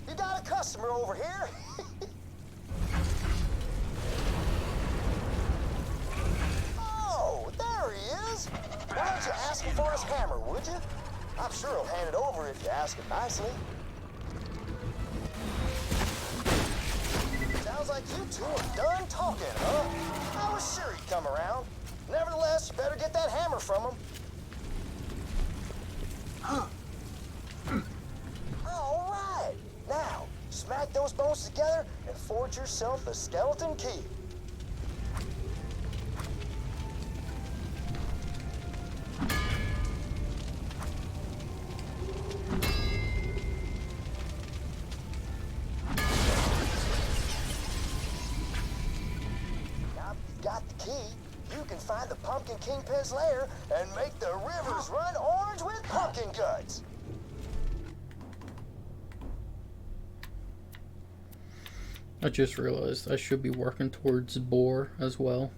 You got a customer over here. Oh, there he is. Why don't you ask him for his hammer, would you? I'm sure he'll hand it over if you ask him nicely. Sounds like you two are done talking, huh? I was sure he'd come around. Nevertheless, you better get that hammer from him. All right. Now, smack those bones together and forge yourself a skeleton key. Now you've got the key, you can find the Pumpkin Kingpin's lair and make the rivers run orange with pumpkin guts. I just realized I should be working towards boar as well.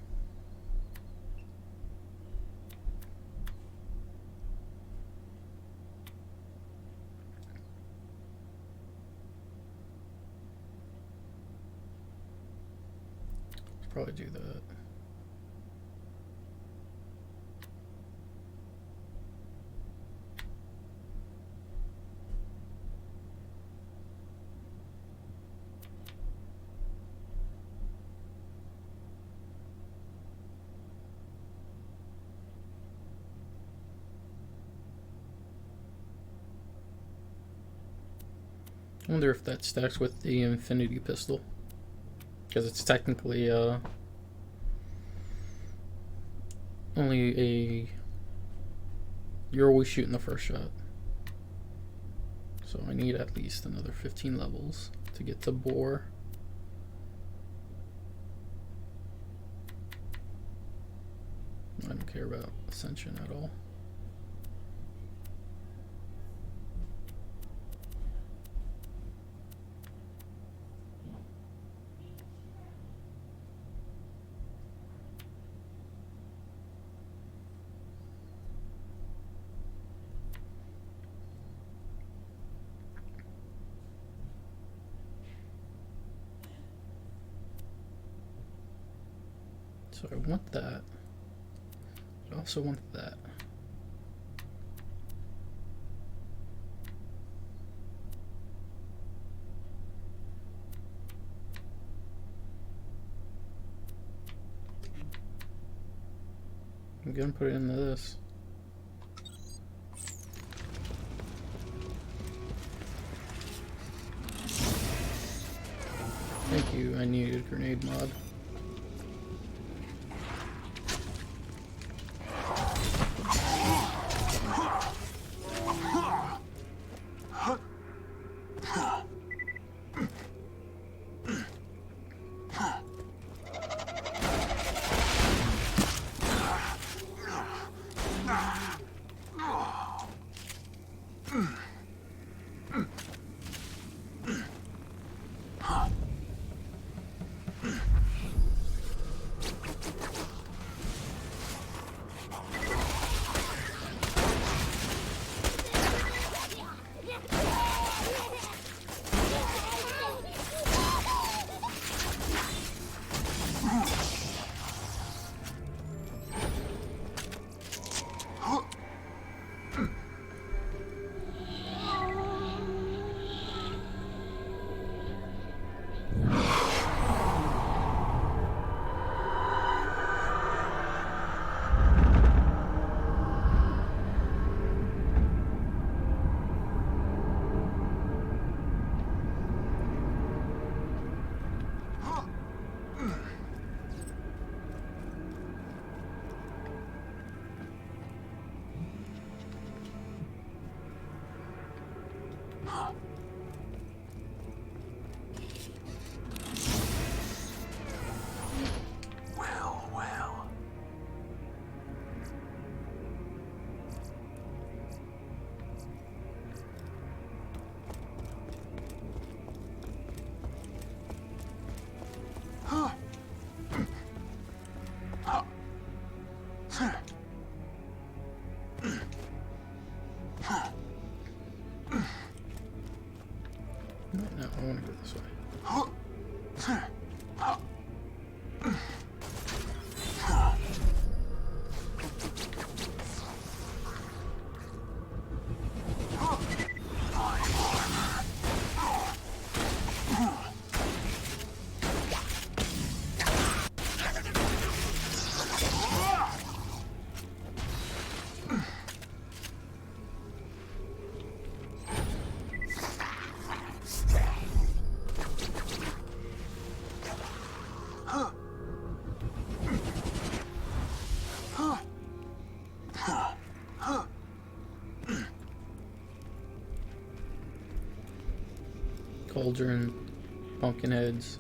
Probably do that. I wonder if that stacks with the infinity pistol, because it's technically only a, you're always shooting the first shot, so I need at least another 15 levels to get to boar. I don't care about ascension at all. So I want that. I also want that. I'm gonna put it into this. Thank you, I needed a grenade mod. No, I want to go this way. Cauldron, pumpkin heads,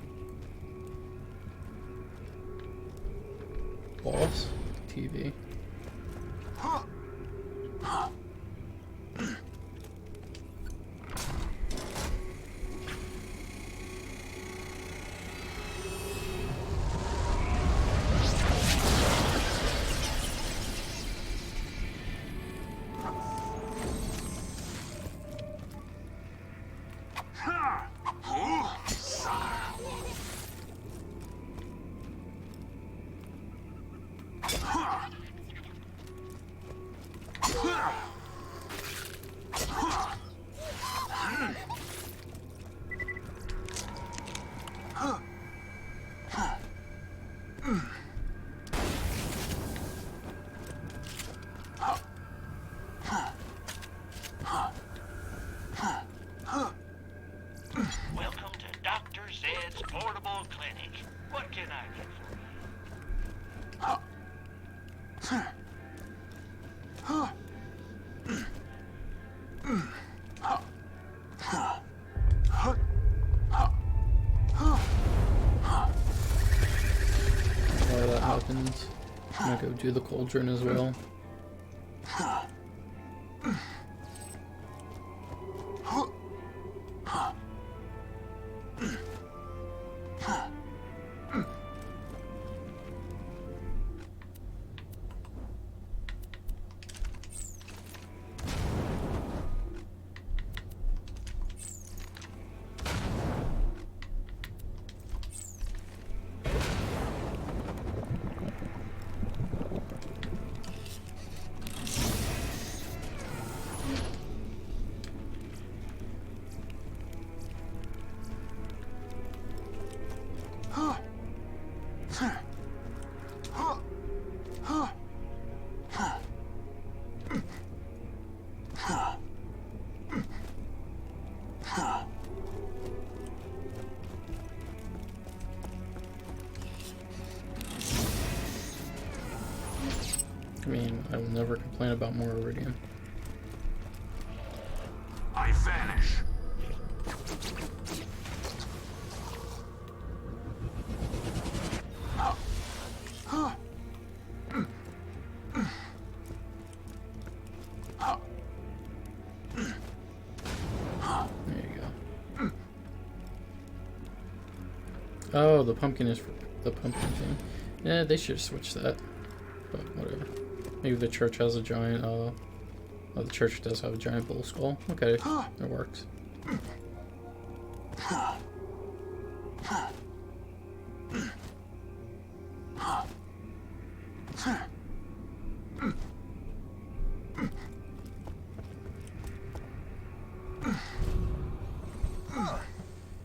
boss, TV. Welcome to Dr. Zed's Portable Clinic. What can I get for While that happens, I'm gonna go do the cauldron as well. I mean, I will never complain about more iridium. I vanish. There you go. Oh, the pumpkin is for the pumpkin thing. Yeah, they should have switched that. But whatever. Maybe the church has a giant, oh, the church does have a giant bull skull. Okay, it works.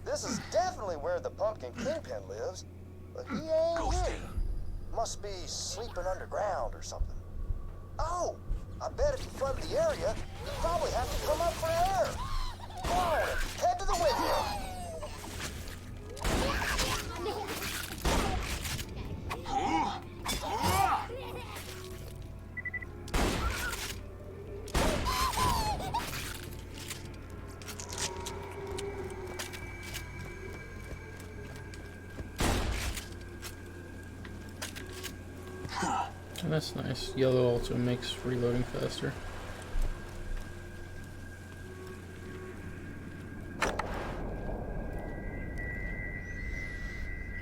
This is definitely where the Pumpkin Kingpin lives, but he ain't here. Must be sleeping underground or something. Oh, I bet if you flood the area, you probably have to come up for air. Come on, head to the window. Oh, that's nice. Yellow also makes reloading faster.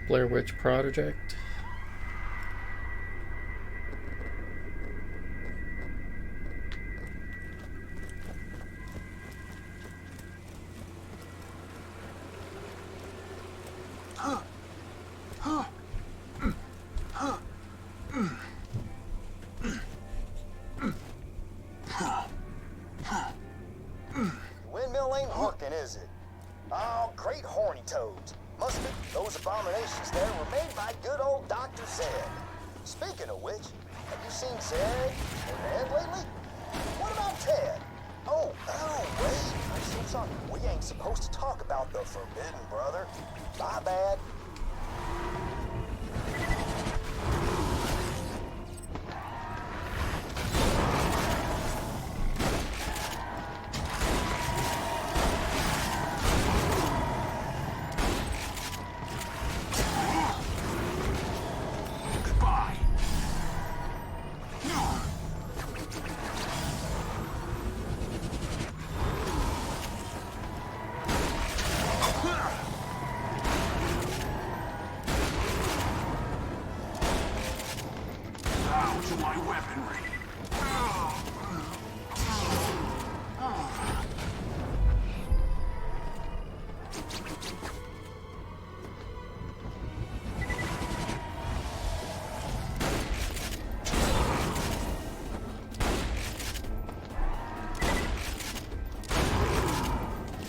Blair Witch Project. Windmill ain't working, is it? Oh, great horny toads. Must be those abominations there were made by good old Dr. Zed. Speaking of which, have you seen Zed or Ned lately? What about Ted? Oh, wait. I'm so sorry. We ain't supposed to talk about the Forbidden Brother. My bad. To my weaponry.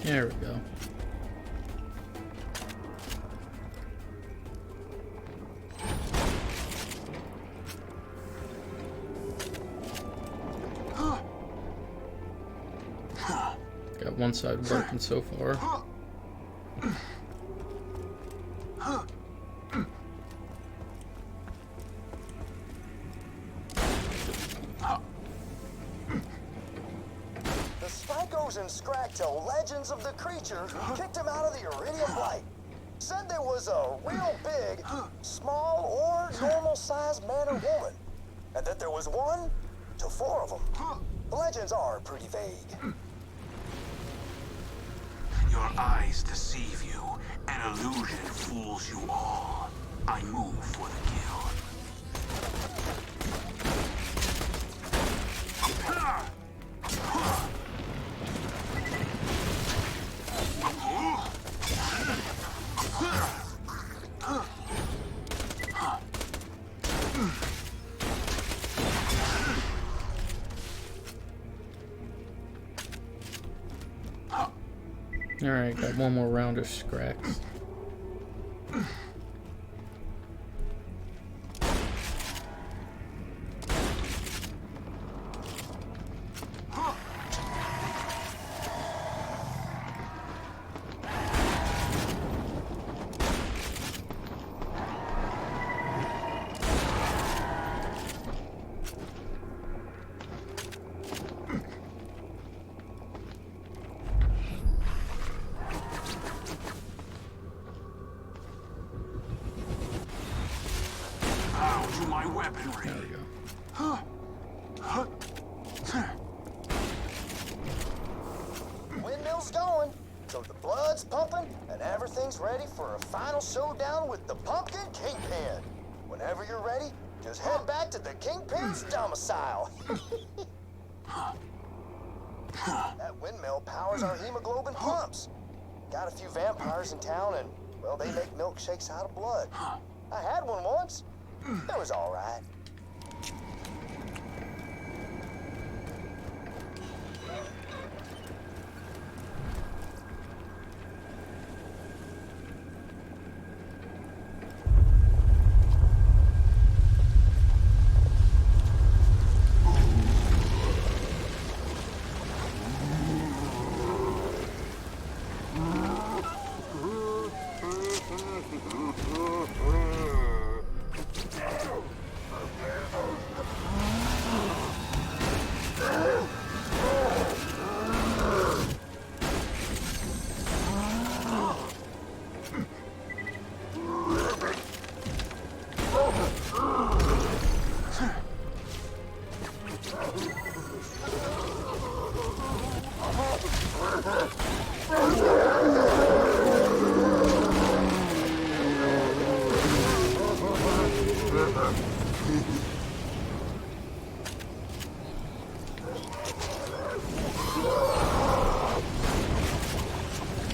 There we go. Got one side working so far. The Spikos and Scrack tell legends of the creature who kicked him out of the Iridium Light. Said there was a real big, small, or normal-sized man or woman, and that there was 1 to 4 of them. The legends are pretty vague. Your eyes deceive you. An illusion fools you all. I move for the kill. Alright, got one more round of scracks. To my weaponry. There we go. Windmill's going, so the blood's pumping, and everything's ready for a final showdown with the Pumpkin Kingpin. Whenever you're ready, just head back to the Kingpin's domicile. That windmill powers our hemoglobin pumps. Got a few vampires in town, and, well, they make milkshakes out of blood. I had one once. It was all right.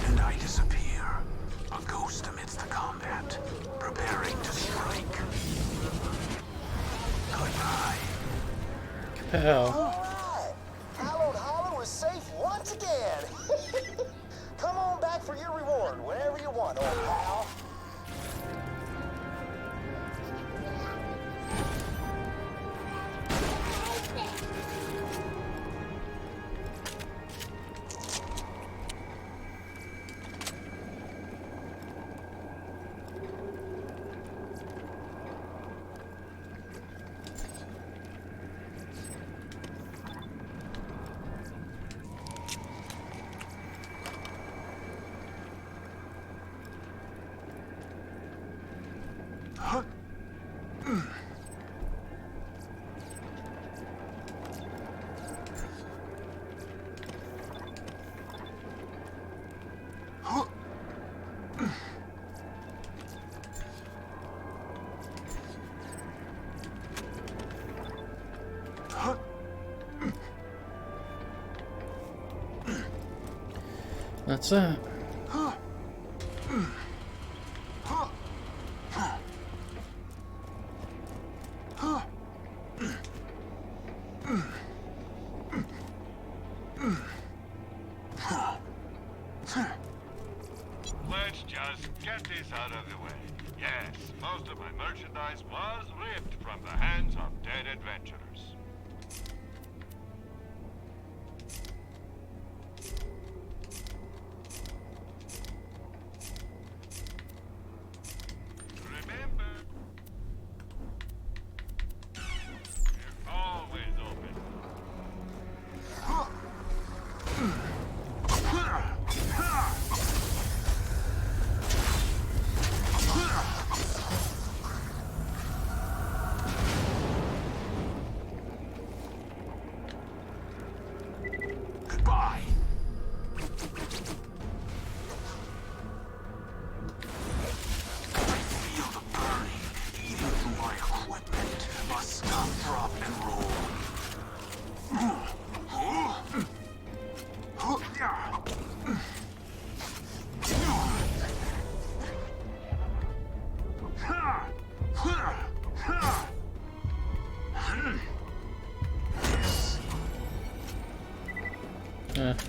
And I disappear, a ghost amidst the combat. installment, preparing to strike. Goodbye. Kapow. Alright! Hallowed Hollow is safe once again! Come on back for your reward whenever you want, old pal. That's that. Let's just get this out of the way. Yes, most of my merchandise was ripped from the hands of dead adventurers. Remember, you're always open. Goodbye. Feel the burning eating through my equipment. Must stop, drop, and roll.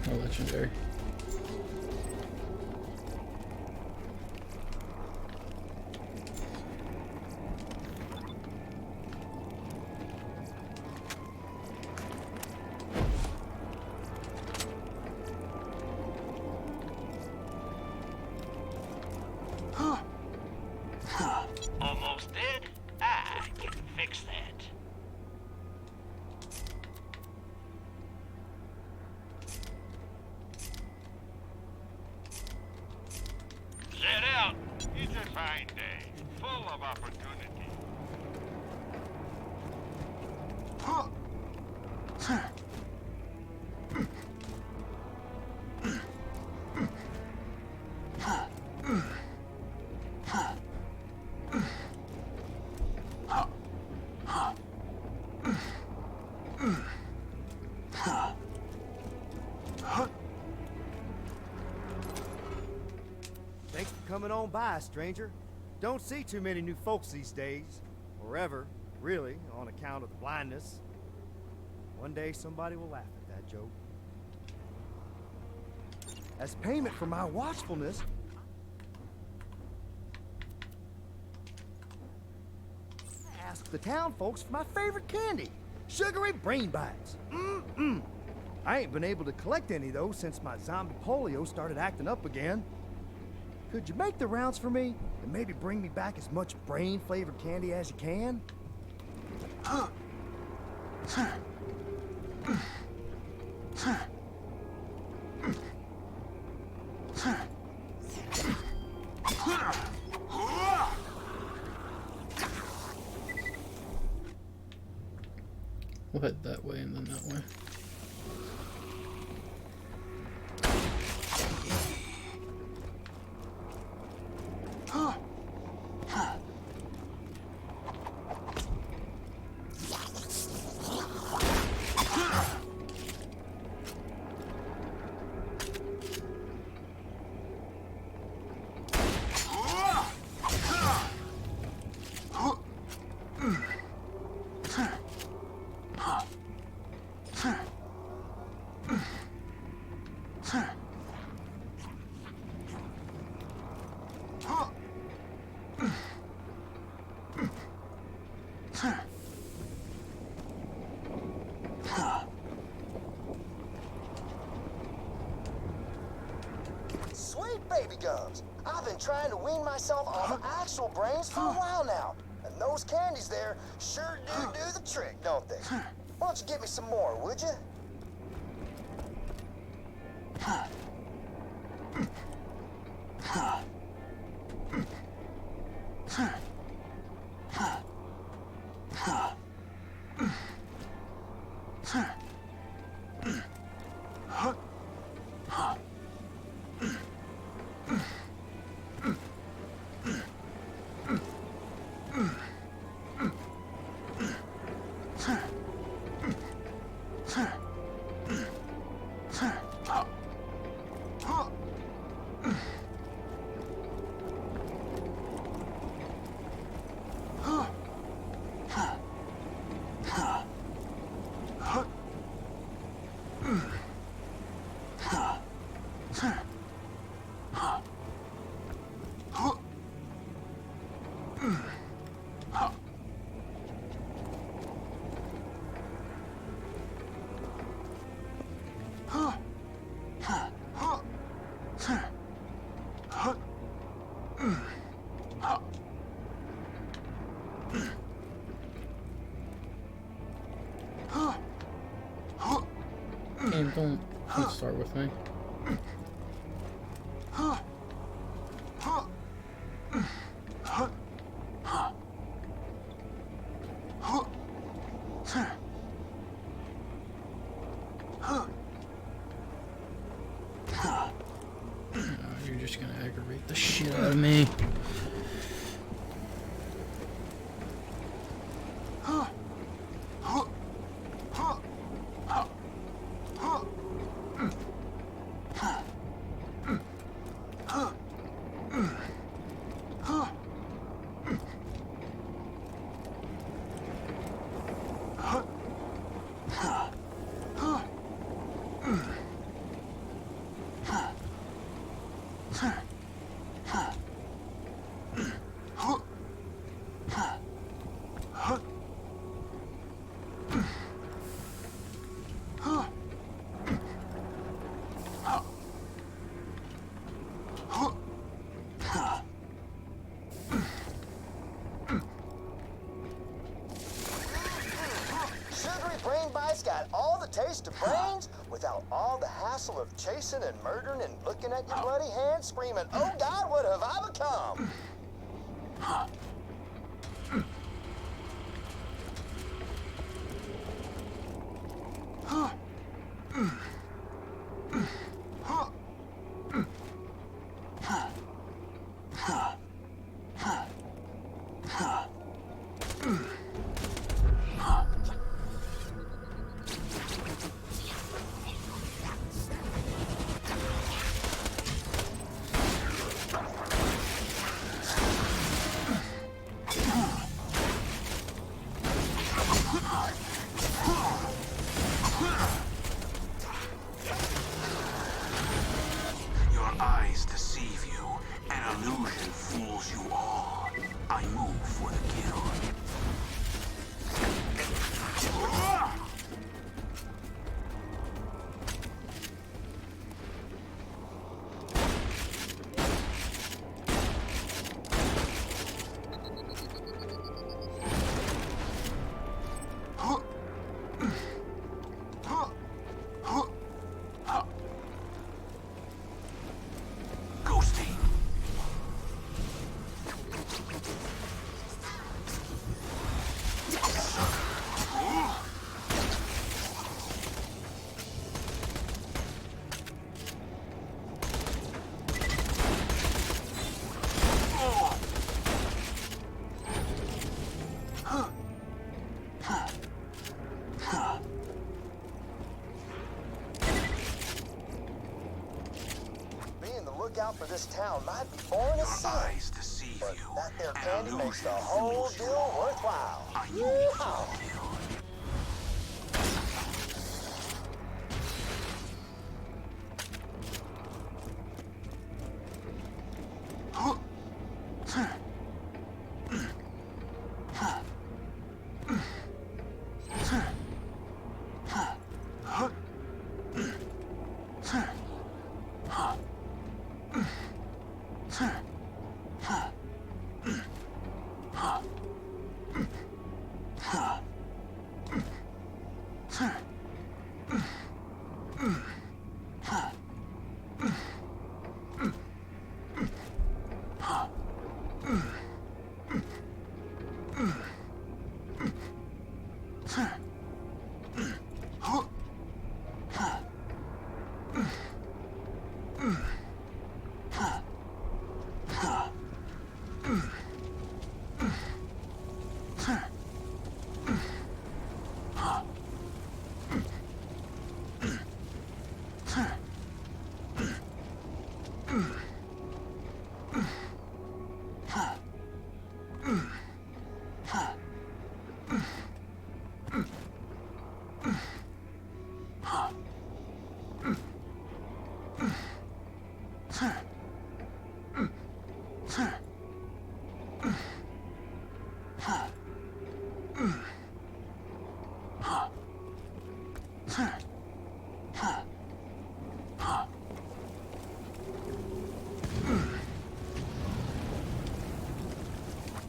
No legendary. Almost dead? I can fix that. Set out. It's a fine day, full of opportunity. Thanks for coming on by, stranger. Don't see too many new folks these days. Or ever, really, on account of the blindness. One day somebody will laugh at that joke. As payment for my watchfulness, I asked the town folks for my favorite candy, sugary brain bites. I ain't been able to collect any though since my zombie polio started acting up again. Could you make the rounds for me and maybe bring me back as much brain-flavored candy as you can? We'll head that way and then that way. Sweet baby gums. I've been trying to wean myself off actual brains for a while now. And those candies there sure do the trick, don't they? Why don't you get me some more, would you? Game, don't start with me. You're just gonna aggravate the shit out of me. Got all the taste of brains without all the hassle of chasing and murdering and looking at your bloody hands screaming, "Oh God, what have I become?" Out for this town might be boring as sin, but that there candy makes the whole deal worthwhile. Yeehaw!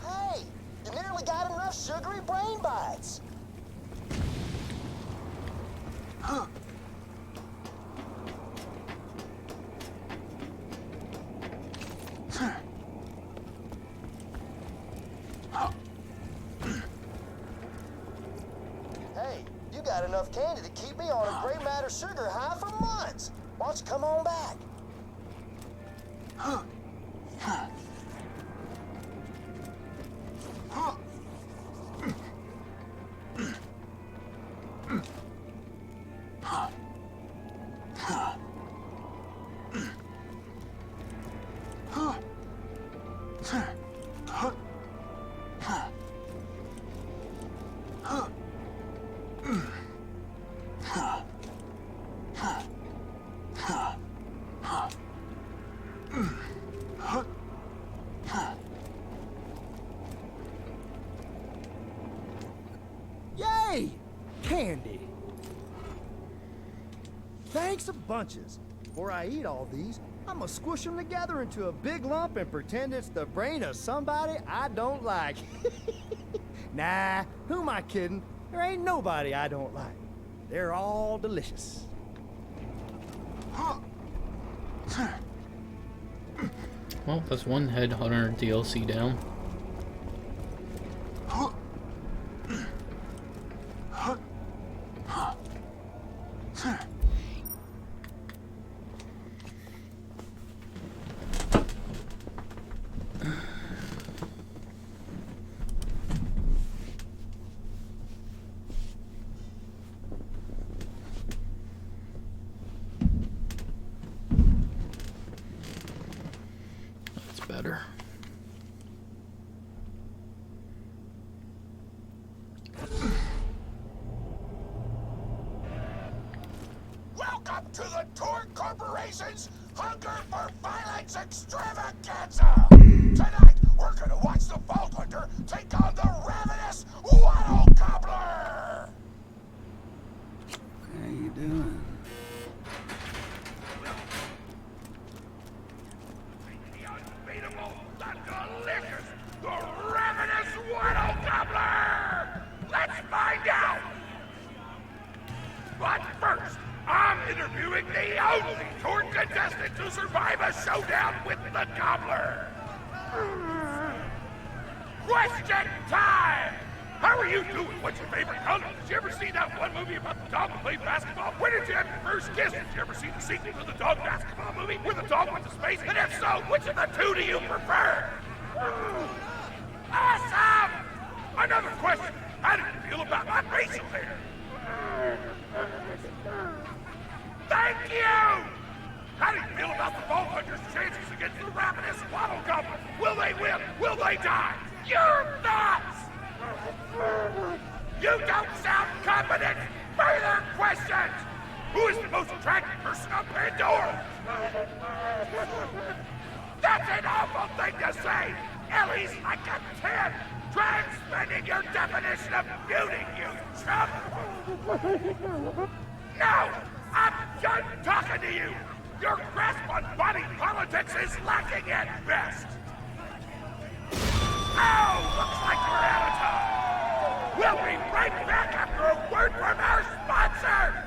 Hey, you nearly got enough sugary brain bites. Hey, you got enough candy to keep me on a gray matter sugar high for months. Why don't you come on back? Yay! Candy! Thanks a bunches. Before I eat all these, I'm gonna squish them together into a big lump and pretend it's the brain of somebody I don't like. Nah, who am I kidding? There ain't nobody I don't like. They're all delicious. Well, that's one Headhunter DLC down. That's better. Welcome to the Torque Corporation's Hunger for Violence Extravaganza! Tonight, we're gonna watch the Vault Hunter take on the ravenous Waddle Gobbler! How you doing? The unbeatable, the delicious, the ravenous Waddle Gobbler! Let's find out! But first, I'm interviewing the only Torque contestant to survive a showdown with the Gobbler! Question time! How are you doing? What's your favorite color? Did you ever see that one movie about the dog who played basketball? When did you have your first kiss? Did you ever see the sequel to the dog basketball movie where the dog went to space? And if so, which of the two do you prefer? Awesome! Another question. How do you feel about my facial hair? Thank you! How do you feel about the Vault Hunter's chances against the ravenous Waddle Gobbler? Will they win? Will they die? Your thoughts! You don't sound confident! Further questions! Who is the most attractive person on Pandora? That's an awful thing to say! Ellie's like a 10! Transcending your definition of beauty, you chump! No! I'm done talking to you! Your grasp on body politics is lacking at best! Oh! Looks like we're out of time! We'll be right back after a word from our sponsor!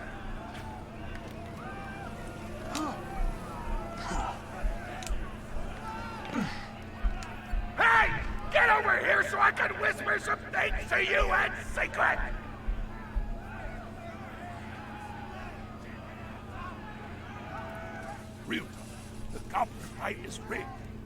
Hey! Get over here so I can whisper some things to you in secret! Real talk. The Gobbler fight is rigged.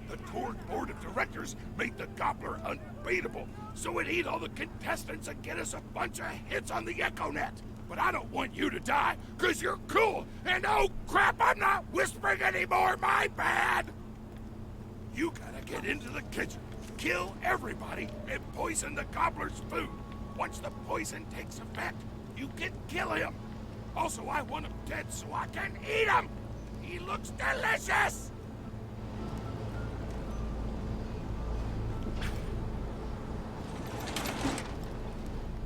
The Torg board of directors made the Gobbler unbeatable, so it eat all the contestants and get us a bunch of hits on the EchoNet. But I don't want you to die, cause you're cool, and oh crap, I'm not whispering anymore, my bad! You gotta get into the kitchen, kill everybody, and poison the Gobbler's food. Once the poison takes effect, you can kill him. Also, I want him dead so I can eat him! He looks delicious!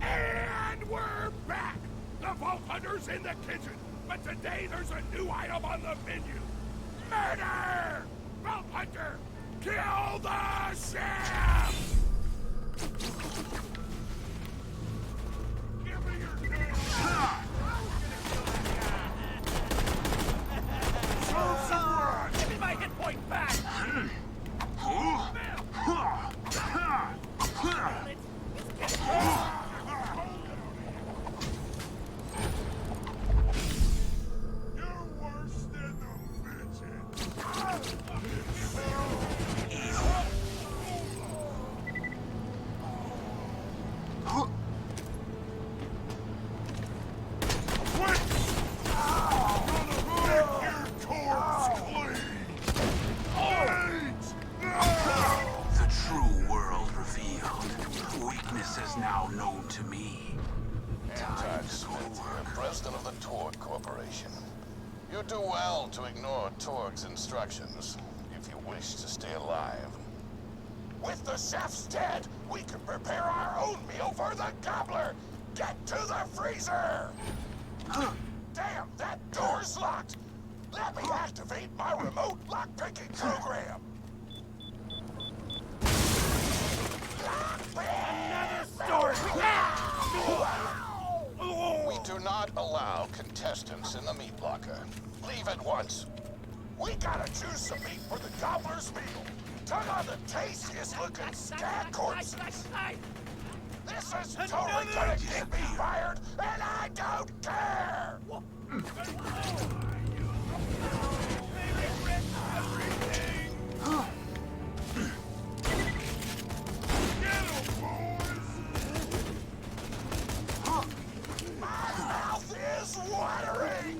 And we're back! The Vault Hunter's in the kitchen, but today there's a new item on the menu. Murder! Vault Hunter, kill the chef! Give me your gun! Give me my hit point back! You're worse than the midget! The true world revealed. Weakness is now known to me. Anton Smith here, president of the Torg Corporation. You do well to ignore Torg's instructions if you wish to stay alive. With the chef's dead, we can prepare our own meal for the Gobbler! Get to the freezer! Damn, that door's locked! Let me activate my remote lock-picking program! Another story! We do not allow contestants in the meat locker. Leave at once. We gotta choose some meat for the Gobbler's meal. Tug on the tastiest looking stag corpses. This is totally gonna get me fired, and I don't care! My mouth is watering!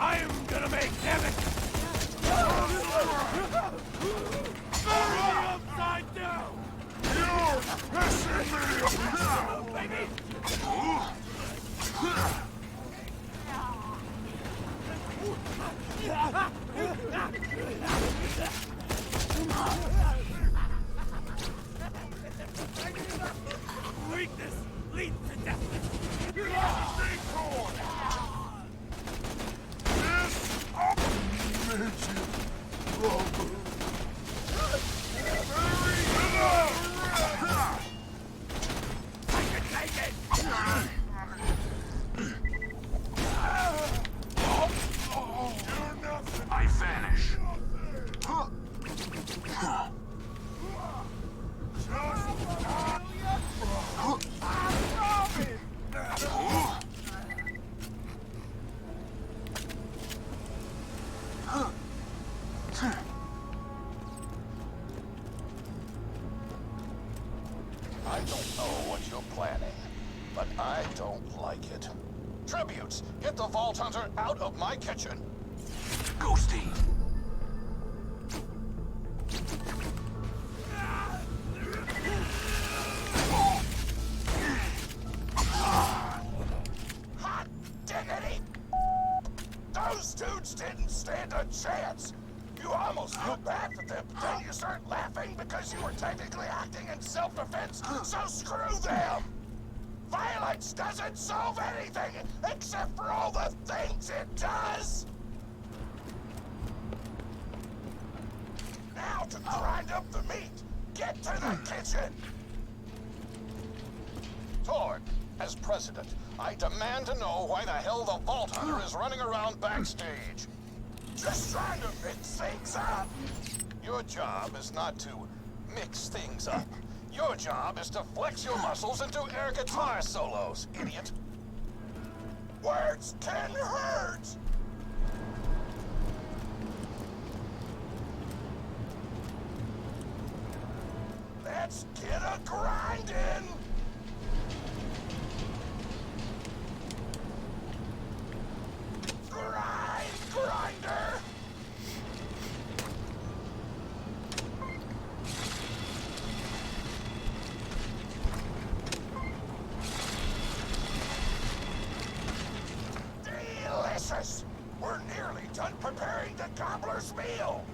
I am gonna make heaven! Upside down! You're pissing me off! Baby! Weakness leads to death! Stay cool! I can take it! I vanish. I don't know what you're planning, but I don't like it. Tributes, get the Vault Hunter out of my kitchen. Ghosty. Hot diggity dudes didn't stand a chance. You almost feel bad for them, but then you start laughing because you were technically acting in self-defense, so screw them! Violence doesn't solve anything except for all the things it does! Now to grind up the meat, get to the kitchen! Torg, as president, I demand to know why the hell the Vault Hunter is running around backstage. Just trying to mix things up. Your job is not to mix things up. Your job is to flex your muscles into air guitar solos, idiot. Words can hurt! Let's get a grindin'! Grinder! Delicious! We're nearly done preparing the gobbler's meal.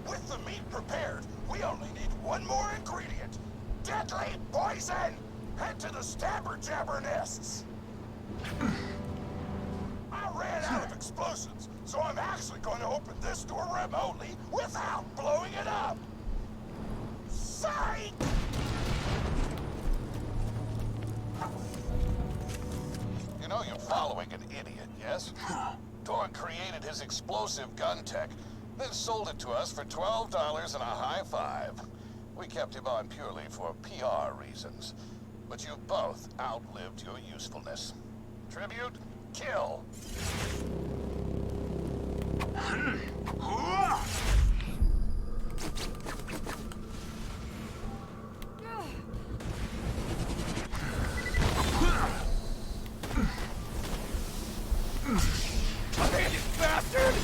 With the meat prepared, we only need one more ingredient. Deadly poison! Head to the stabber jabber nests. I ran out of explosives, so I'm actually going to open this door remotely without blowing it up. Psych! You know you're following an idiot, yes? Torg created his explosive gun tech, then sold it to us for $12 and a high five. We kept him on purely for PR reasons. But you both outlived your usefulness. Tribute, kill. You bastard!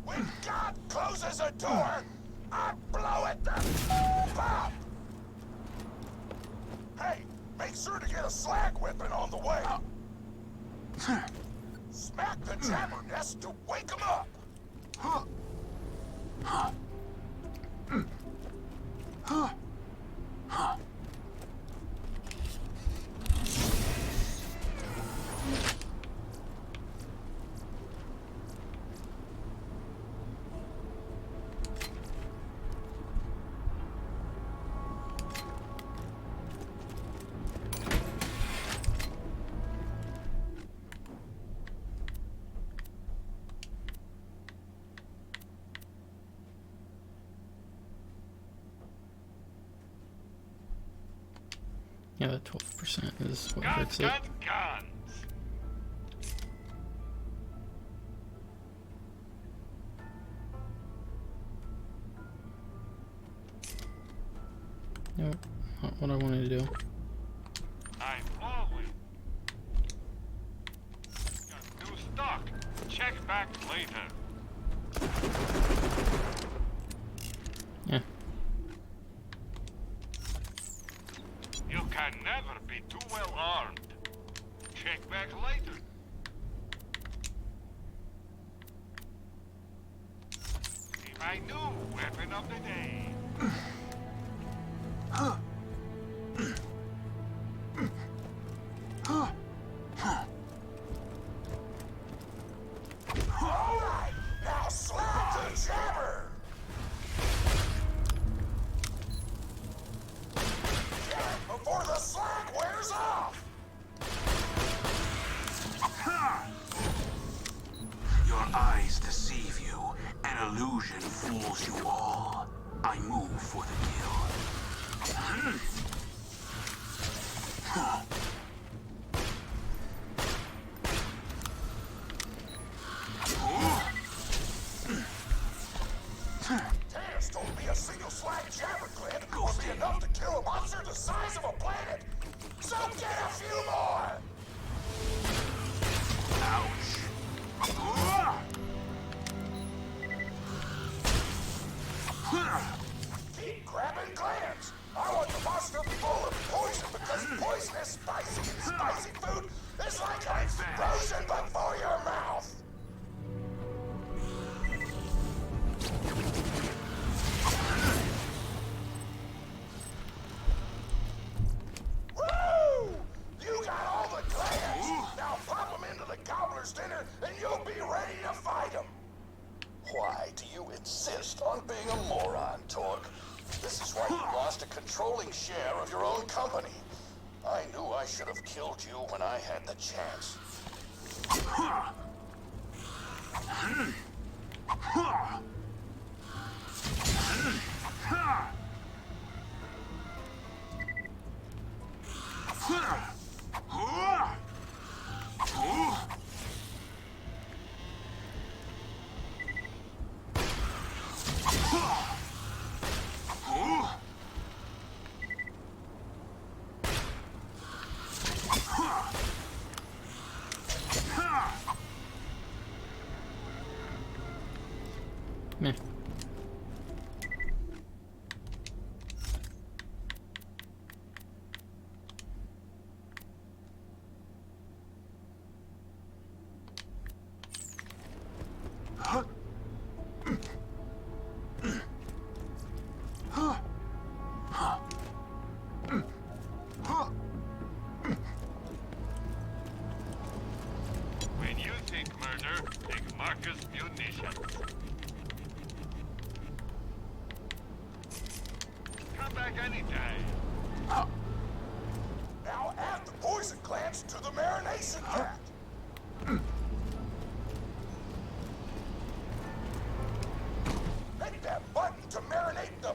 When God closes a door, I blow it the f up! Hey, make sure to get a slag whipping on the way. Smack the jabber nest to wake him up! Yeah, that 12% is what hurts it. Guns! Nope, not what I wanted to do. I'm always got new stock. Check back later. Yeah. You can never be too well armed. Check back later. See my new weapon of the day. Alright, now slap the jabber! Get it before the slag wears off! Your eyes deceive you. An illusion fools you all. I move for the kill. Tannis told me a single slag jabber clip would be enough to kill a monster the size of a planet! So get a few more! Ouch. Keep grabbing glands. I want the monster full of poison because poison is spicy and spicy food is like an explosion before your mouth. Woo! You got all the glands. Now pop them into the gobbler's dinner and you'll be ready to fight them. Why do you insist on being a moron, Torque? This is why you lost a controlling share of your own company. I knew I should have killed you when I had the chance. Meh. When you think murder, think Marcus Munitions. Come back anytime. Now add the poison glands to the marination vat. Hit that button to marinate the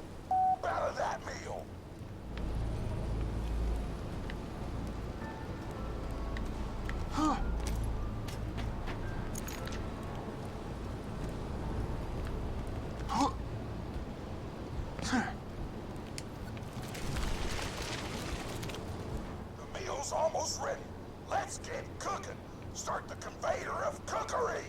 out of that meal. The meal's almost ready. Let's get cooking. Start the conveyor of cookery.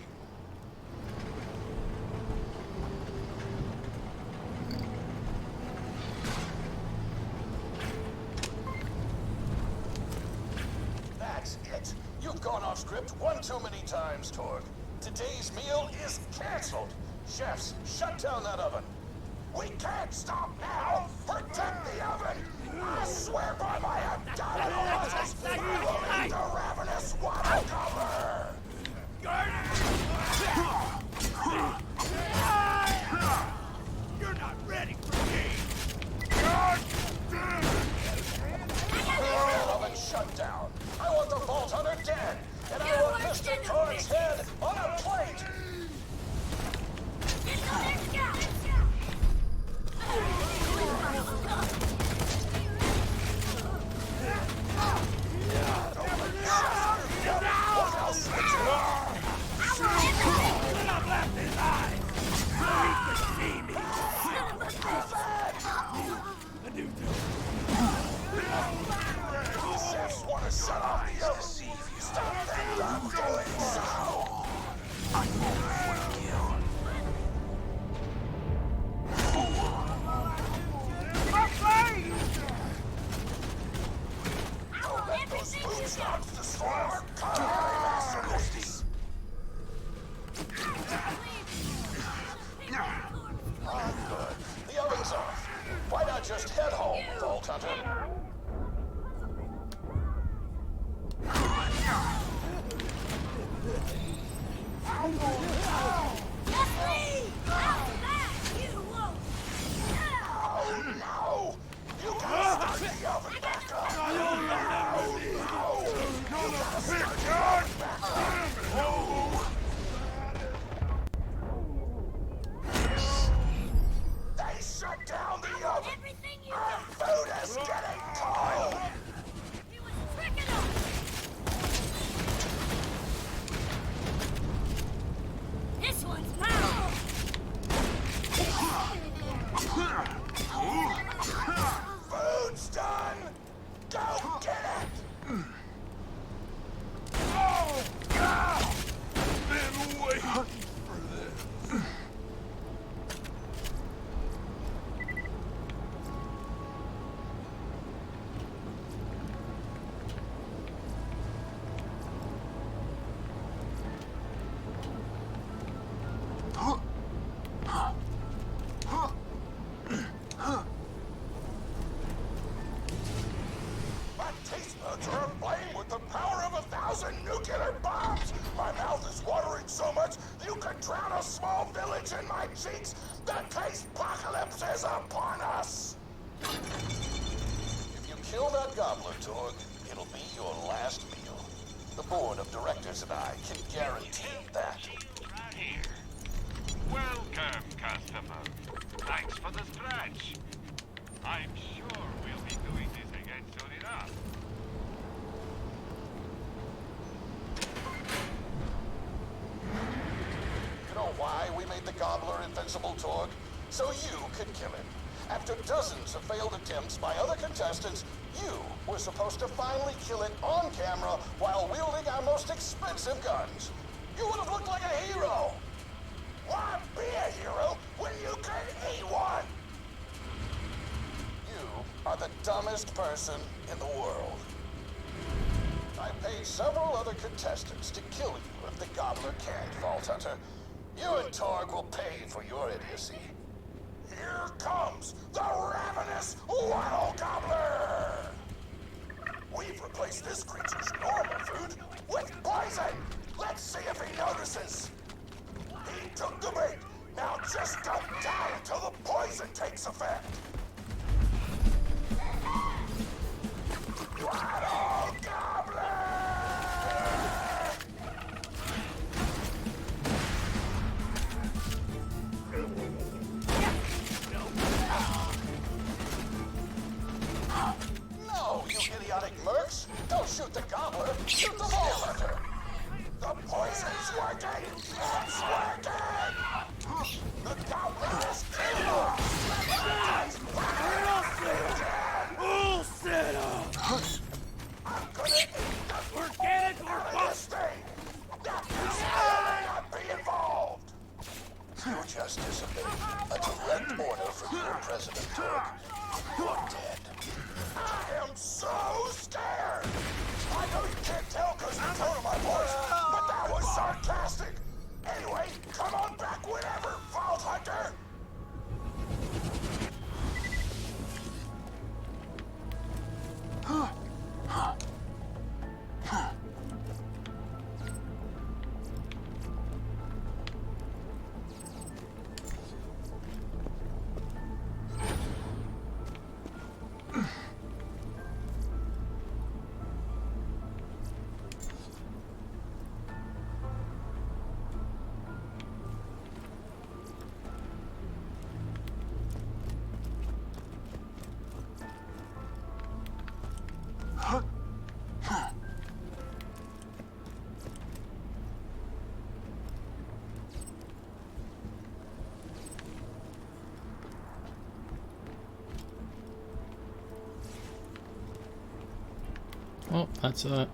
That's it. You've gone off script one too many times, Torque. Today's meal is canceled. Chefs, shut down that oven. We can't stop now. Protect the oven. I swear by my abdominal muscles, I will eat the ravenous water cover. You're not ready for me. Oven shut down. I want the Vault Hunter dead, and I want Mr. Torque's head on a plate. Chefs want to shut off the oven. Stop that from doing so. I move for the kill. Don't let those food snobs destroy our culinary masterpiece. Good. The oven's off. Why not just head home, Vault Hunter? Oh no! You gotta start the oven back up! No! You gotta start the oven back up! They shut down the oven! Our food is getting cold! This one's mine! Food's done! Go get it! Been waiting for this. The taste apocalypse is upon us! If you kill that gobbler, Torg, it'll be your last meal. The board of directors and I can guarantee that. Right here. Welcome, customer. Thanks for the stretch. I'm sure we'll be doing this again soon enough. You know why we made the gobbler invincible, Torg? So you could kill him. After dozens of failed attempts by other contestants, you were supposed to finally kill it on camera while wielding our most expensive guns. You would have looked like a hero. Why be a hero when you can eat one? You are the dumbest person in the world. I paid several other contestants to kill you if the gobbler can't, Vault Hunter. You and Torg will pay for your idiocy. Here comes the ravenous Wild Gobbler! We've replaced this creature's normal food with poison! Let's see if he notices! He took the bait! Now just don't die until the poison takes effect! Wild Gobbler! No, you idiotic mercs! Don't shoot the gobbler! Shoot the Vault Hunter! The poison's working! It's working! The gobbler is killed! All set up! I'm gonna eat the Organic or out of this thing! That will not be involved! You just disobeyed a direct order from your president, Torg. You're dead. I am so scared! I know you can't tell because of the tone of my voice, but that was sarcastic! Anyway, come on back whenever, Vault Hunter! Oh, that's that.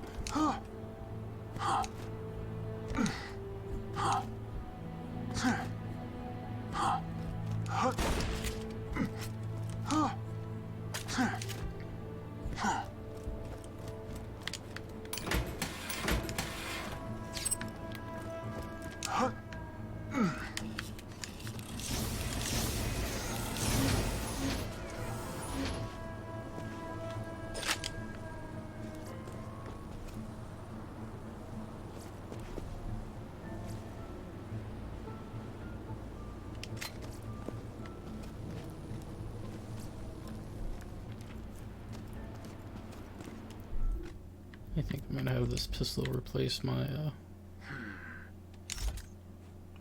I think I'm gonna have this pistol replace my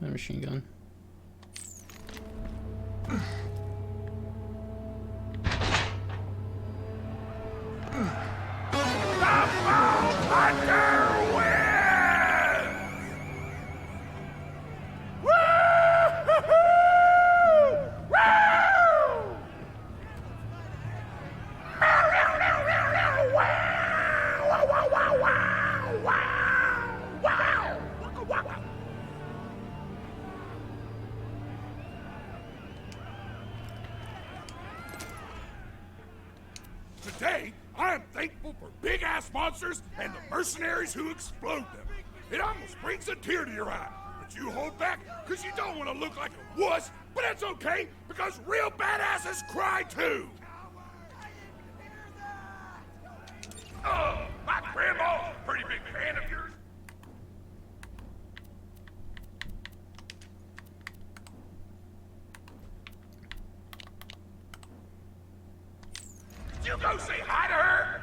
my machine gun. Today, I am thankful for big-ass monsters and the mercenaries who explode them. It almost brings a tear to your eye, but you hold back because you don't want to look like a wuss, but that's okay, because real badasses cry too! My grandma's a pretty big fan of yours. Did you go say hi to her?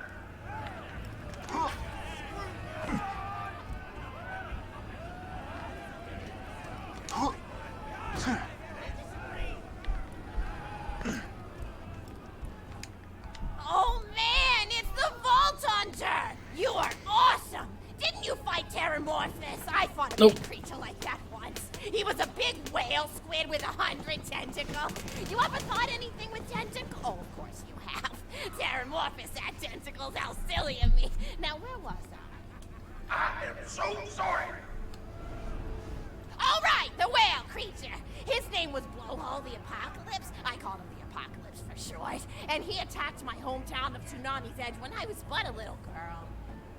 Oh man, it's the Vault Hunter! You are awesome! Didn't you fight Terramorphous? I fought a Nope. big creature like that once. He was a big whale squid with 100 tentacles. You ever thought anything with tentacles? Oh, of course you have. Terramorphous had tentacles. How silly of me. Now, where was I? I am so sorry. All right, the whale creature. His name was Blowhole the Apocalypse. I called him the Apocalypse for short. And he attacked my hometown of Tsunami's Edge when I was but a little girl.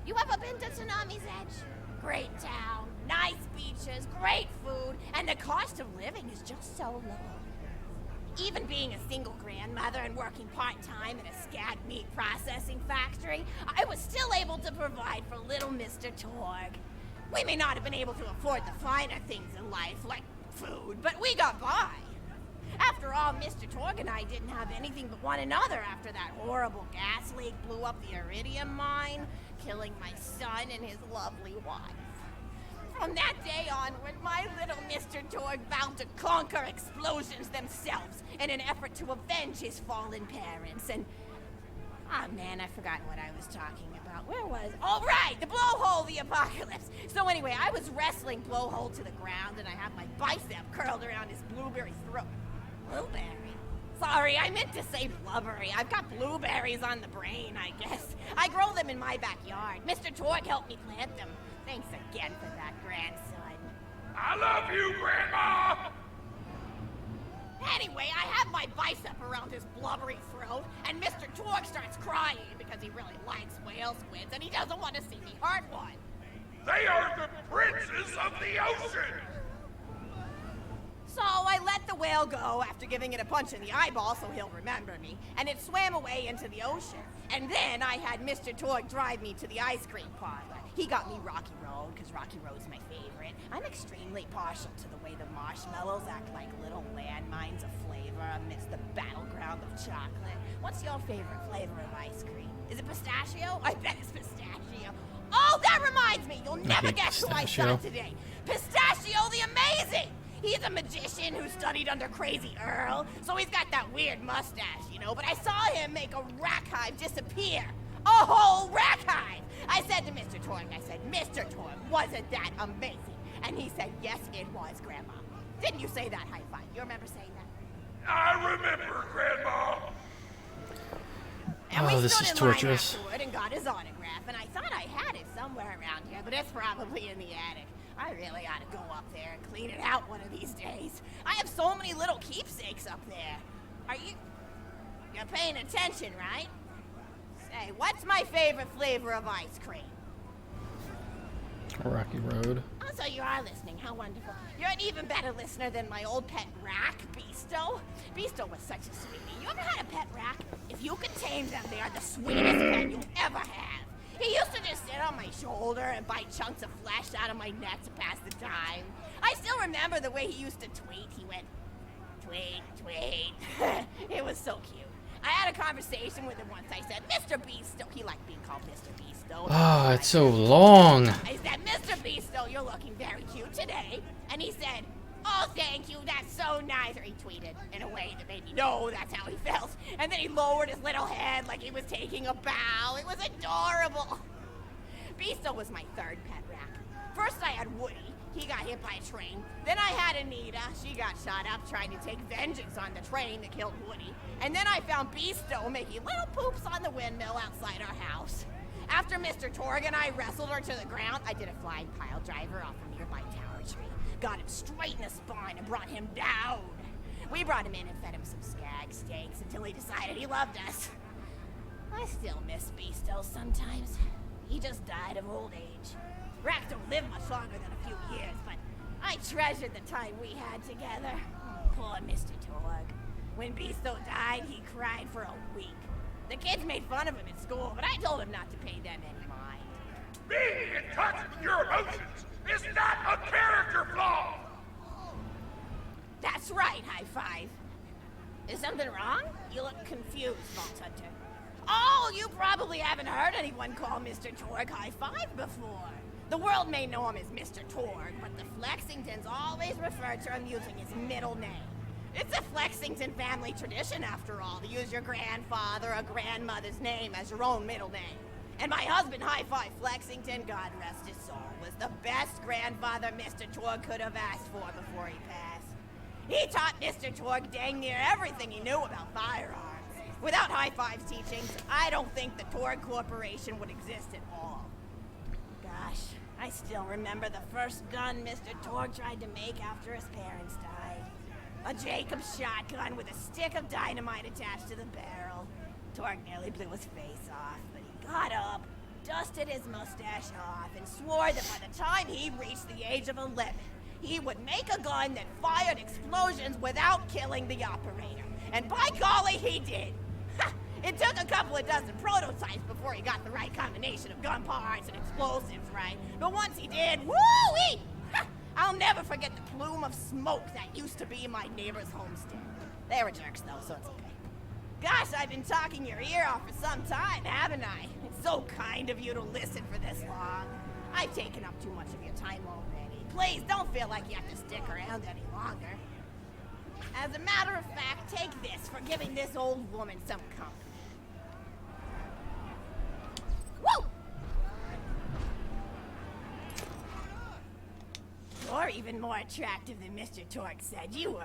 You ever been to Tsunami's Edge? Great town, nice beaches, great food, and the cost of living is just so low. Even being a single grandmother and working part-time in a scat meat processing factory, I was still able to provide for little Mr. Torg. We may not have been able to afford the finer things in life, like food, but we got by. After all, Mr. Torg and I didn't have anything but one another after that horrible gas leak blew up the iridium mine, killing my son and his lovely wife. From that day onward, my little Mr. Torg vowed to conquer explosions themselves in an effort to avenge his fallen parents, and... Oh man, I forgot what I was talking about. Where was... Oh right, the Blowhole the Apocalypse! So anyway, I was wrestling Blowhole to the ground, and I have my bicep curled around his blueberry throat. Blueberry? Sorry, I meant to say blubbery. I've got blueberries on the brain, I guess. I grow them in my backyard. Mr. Torg helped me plant them. Thanks again for that, grandson. I love you, Grandma! Anyway, I have my bicep around his blubbery throat, and Mr. Torg starts crying because he really likes whale squids, and he doesn't want to see me hurt one. They are the princes of the ocean! So I let the whale go after giving it a punch in the eyeball so he'll remember me, and it swam away into the ocean. And then I had Mr. Torg drive me to the ice cream parlor. He got me Rocky Road, because Rocky Road's my favorite. I'm extremely partial to the way the marshmallows act like little landmines of flavor amidst the battleground of chocolate. What's your favorite flavor of ice cream? Is it pistachio? I bet it's pistachio. Oh, that reminds me! You'll never guess who I saw today. Pistachio the Amazing! He's a magician who studied under Crazy Earl, so he's got that weird mustache, you know, but I saw him make a rack hive disappear. A whole rack hive! I said to Mr. Torg, Mr. Torg, wasn't that amazing? And he said, yes, it was, Grandma. Didn't you say that, high five? You remember saying that? I remember, Grandma! And Oh, we this stood is in torturous. line afterward and got his autograph, and I thought I had it somewhere around here, but it's probably in the attic. I really ought to go up there and clean it out one of these days. I have so many little keepsakes up there. You're paying attention, right? Say, what's my favorite flavor of ice cream? Rocky Road. Oh, so you are listening. How wonderful. You're an even better listener than my old pet rack, Beasto. Beasto was such a sweetie. You ever had a pet rack? If you can tame them, they are the sweetest pet you'll ever have. He used to just sit on my shoulder and bite chunks of flesh out of my neck to pass the time. I still remember the way he used to tweet. He went, tweet, tweet. It was so cute. I had a conversation with him once. I said, Mr. Beasto. He liked being called Mr. Beasto. Oh, it's so long. I said, Mr. Beasto, you're looking very cute today. And he said, oh, thank you, that's so nice. Or he tweeted in a way that made me know that's how he felt. And then he lowered his little head like he was taking a bow. It was adorable. Beasto was my third pet rack. First I had Woody. He got hit by a train. Then I had Anita. She got shot up trying to take vengeance on the train that killed Woody. And then I found Beasto making little poops on the windmill outside our house. After Mr. Torg and I wrestled her to the ground, I did a flying pile driver off a nearby tower tree. Got him straight in the spine and brought him down. We brought him in and fed him some skag steaks until he decided he loved us. I still miss Beasto sometimes. He just died of old age. Racks don't live much longer than a few years, but I treasured the time we had together. Poor Mr. Torg. When Beasto died, he cried for a week. The kids made fun of him at school, but I told him not to pay them any mind. Being in touch with your emotions is not a character flaw! That's right, high five. Is something wrong? You look confused, Vault Hunter. Oh, you probably haven't heard anyone call Mr. Torg High Five before. The world may know him as Mr. Torg, but the Flexingtons always refer to him using his middle name. It's a Flexington family tradition, after all, to use your grandfather or grandmother's name as your own middle name. And my husband, High Five Flexington, God rest his soul, was the best grandfather Mr. Torg could have asked for before he passed. He taught Mr. Torg dang near everything he knew about firearms. Without High Five's teachings, I don't think the Torg Corporation would exist at all. Gosh, I still remember the first gun Mr. Torg tried to make after his parents died. A Jacobs shotgun with a stick of dynamite attached to the barrel. Torg nearly blew his face off, but he got up, dusted his mustache off, and swore that by the time he reached the age of 11, he would make a gun that fired explosions without killing the operator. And by golly, he did! It took a couple of dozen prototypes before he got the right combination of gun parts and explosives right. But once he did, woo-wee! I'll never forget the plume of smoke that used to be my neighbor's homestead. They were jerks though, so it's okay. Gosh, I've been talking your ear off for some time, haven't I? It's so kind of you to listen for this long. I've taken up too much of your time already. Please don't feel like you have to stick around any longer. As a matter of fact, take this for giving this old woman some comfort. Woo! You're even more attractive than Mr. Torg said you were.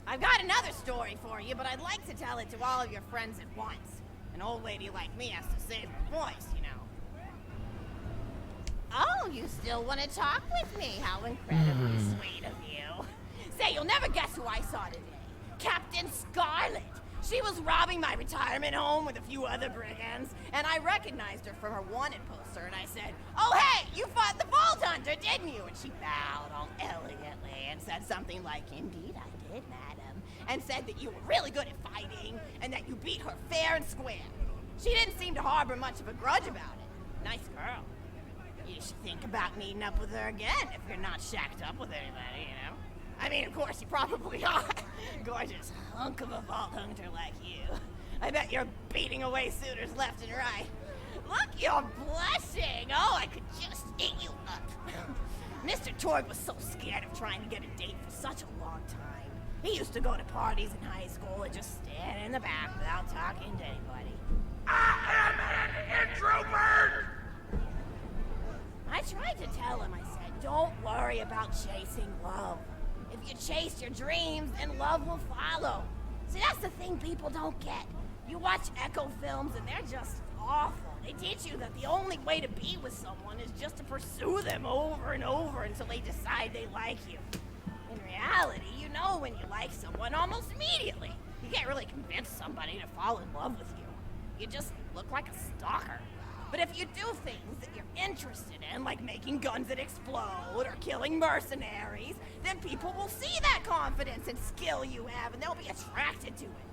I've got another story for you, but I'd like to tell it to all of your friends at once. An old lady like me has to save her voice, you know. Oh, you still want to talk with me? How incredibly sweet of you. Say, you'll never guess who I saw today. Captain Scarlet. She was robbing my retirement home with a few other brigands, and I recognized her from her wanted poster, and I said, "Oh, hey, you fought the Vault Hunter, didn't you?" And she bowed all elegantly and said something like, "Indeed I did, madam," and said that you were really good at fighting, and that you beat her fair and square. She didn't seem to harbor much of a grudge about it. Nice girl. You should think about meeting up with her again if you're not shacked up with anybody, you know? I mean, of course, you probably are. Gorgeous hunk of a Vault Hunter like you. I bet you're beating away suitors left and right. Look, you're blushing. Oh, I could just eat you up. Mr. Torg was so scared of trying to get a date for such a long time. He used to go to parties in high school and just stand in the back without talking to anybody. I am an introvert! I tried to tell him, I said, don't worry about chasing love. If you chase your dreams, then love will follow. See, that's the thing people don't get. You watch Echo films and they're just awful. They teach you that the only way to be with someone is just to pursue them over and over until they decide they like you. In reality, you know when you like someone almost immediately. You can't really convince somebody to fall in love with you. You just look like a stalker. But if you do things that you're interested in, like making guns that explode or killing mercenaries, then people will see that confidence and skill you have and they'll be attracted to it.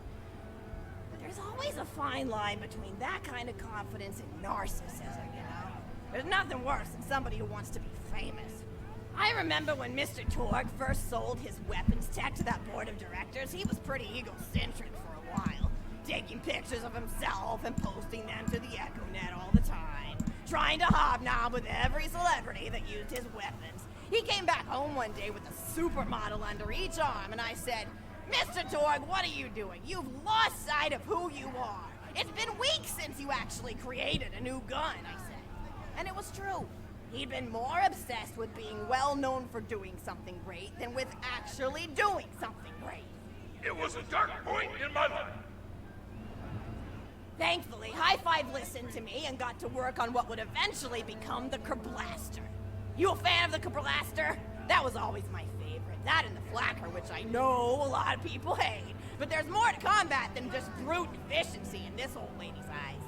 But there's always a fine line between that kind of confidence and narcissism, you know? There's nothing worse than somebody who wants to be famous. I remember when Mr. Torg first sold his weapons tech to that board of directors, he was pretty egocentric for a while. Taking pictures of himself and posting them to the EchoNet all the time. Trying to hobnob with every celebrity that used his weapons. He came back home one day with a supermodel under each arm and I said, "Mr. Torg, what are you doing? You've lost sight of who you are. It's been weeks since you actually created a new gun," I said. And it was true. He'd been more obsessed with being well known for doing something great than with actually doing something great. It was a dark point in my life. Thankfully, High Five listened to me and got to work on what would eventually become the Kerblaster. You a fan of the Kerblaster? That was always my favorite. That and the Flacker, which I know a lot of people hate. But there's more to combat than just brute efficiency in this old lady's eyes.